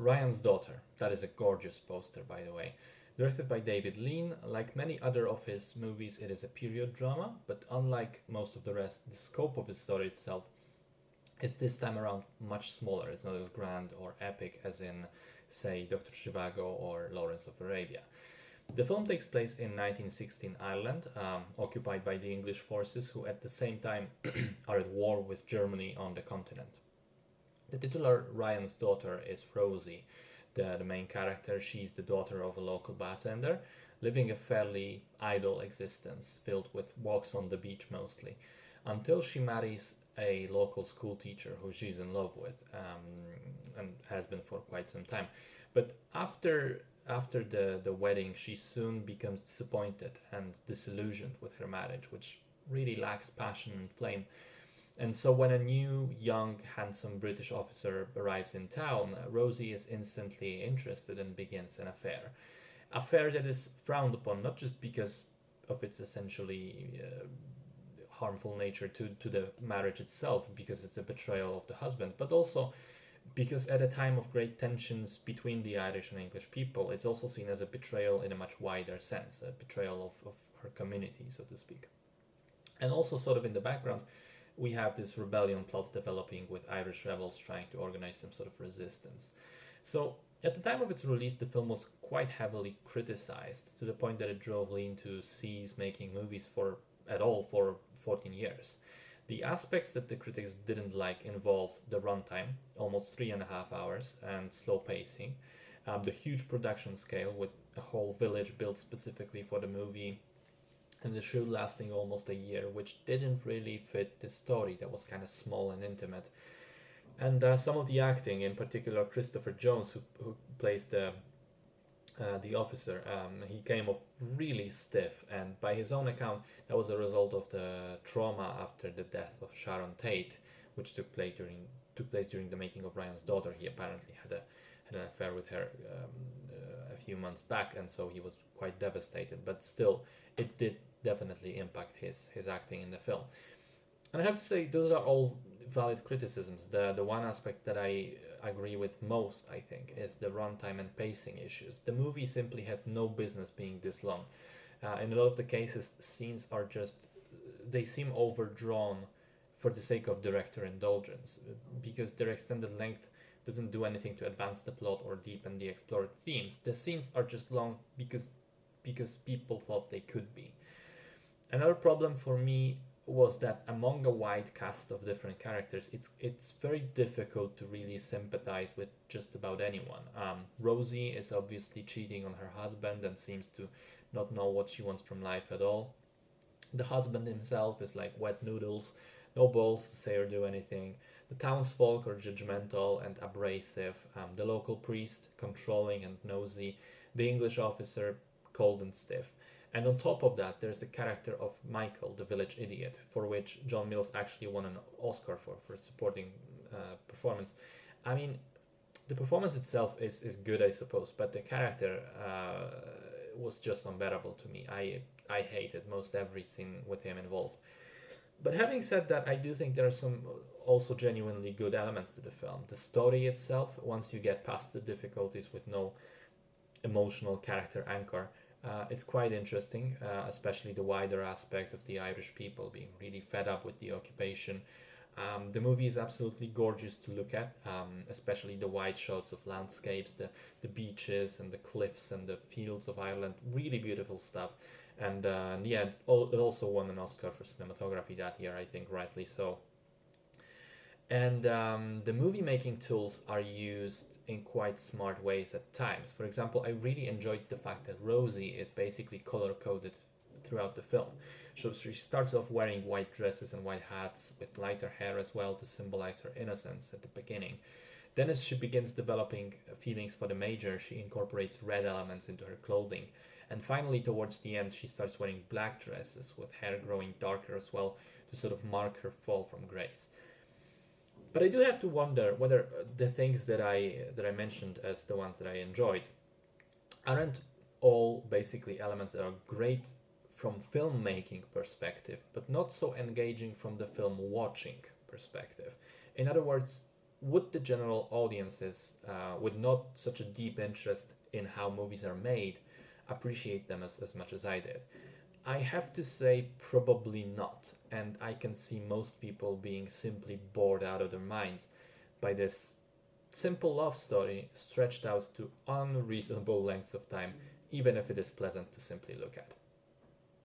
Ryan's Daughter. That is a gorgeous poster, by the way. Directed by David Lean, like many other of his movies, it is a period drama, but unlike most of the rest, the scope of the story itself is this time around much smaller. It's not as grand or epic as in, say, Dr. Zhivago or Lawrence of Arabia. The film takes place in 1916 Ireland, occupied by the English forces, who at the same time are at war with Germany on the continent. The titular Ryan's daughter is Rosie, the main character. She's the daughter of a local bartender, living a fairly idle existence filled with walks on the beach mostly, until she marries a local school teacher who she's in love with, and has been for quite some time. But after the wedding, she soon becomes disappointed and disillusioned with her marriage, which really lacks passion and flame. And so, when a new, young, handsome British officer arrives in town, Rosie is instantly interested and begins an affair. Affair that is frowned upon not just because of its essentially harmful nature to the marriage itself, because it's a betrayal of the husband, but also because at a time of great tensions between the Irish and English people, it's also seen as a betrayal in a much wider sense, a betrayal of her community, so to speak. And also, sort of in the background, we have this rebellion plot developing with Irish rebels trying to organize some sort of resistance. So, at the time of its release, the film was quite heavily criticized to the point that it drove Lean to cease making movies for at all for 14 years. The aspects that the critics didn't like involved the runtime, almost 3.5 hours, and slow pacing, the huge production scale with a whole village built specifically for the movie, and the shoot lasting almost a year, which didn't really fit the story that was kind of small and intimate. And some of the acting, in particular Christopher Jones, who plays the officer, he came off really stiff, and by his own account, that was a result of the trauma after the death of Sharon Tate, which took place during the making of Ryan's Daughter. He apparently had an affair with her a few months back, and so he was quite devastated. But still, it did definitely impact his acting in the film. And I have to say, those are all valid criticisms. The one aspect that I agree with most, I think, is the runtime and pacing issues. The movie simply has no business being this long. In a lot of the cases, scenes are just, they seem overdrawn for the sake of director indulgence, because their extended length doesn't do anything to advance the plot or deepen the explored themes. The scenes are just long because people thought they could be. Another problem for me was that among a wide cast of different characters, it's very difficult to really sympathize with just about anyone. Rosie is obviously cheating on her husband and seems to not know what she wants from life at all. The husband himself is like wet noodles, no balls to say or do anything. The townsfolk are judgmental and abrasive. The local priest, controlling and nosy. The English officer, cold and stiff. And on top of that, there's the character of Michael, the village idiot, for which John Mills actually won an Oscar for supporting performance. I mean, the performance itself is good, I suppose, but the character was just unbearable to me. I hated most every scene with him involved. But having said that, I do think there are some also genuinely good elements to the film. The story itself, once you get past the difficulties with no emotional character anchor, it's quite interesting, especially the wider aspect of the Irish people being really fed up with the occupation. The movie is absolutely gorgeous to look at, especially the wide shots of landscapes, the beaches and the cliffs and the fields of Ireland. Really beautiful stuff. And yeah, it also won an Oscar for cinematography that year, I think, rightly so. And the movie making tools are used in quite smart ways at times. For example, I really enjoyed the fact that Rosie is basically color coded throughout the film. So she starts off wearing white dresses and white hats with lighter hair as well to symbolize her innocence at the beginning. Then, as she begins developing feelings for the Major, she incorporates red elements into her clothing. And finally, towards the end, she starts wearing black dresses with hair growing darker as well to sort of mark her fall from grace. But I do have to wonder whether the things that I mentioned as the ones that I enjoyed aren't all basically elements that are great from filmmaking perspective, but not so engaging from the film watching perspective. In other words, would the general audiences, with not such a deep interest in how movies are made, appreciate them as much as I did? I have to say, probably not, and I can see most people being simply bored out of their minds by this simple love story stretched out to unreasonable lengths of time, even if it is pleasant to simply look at.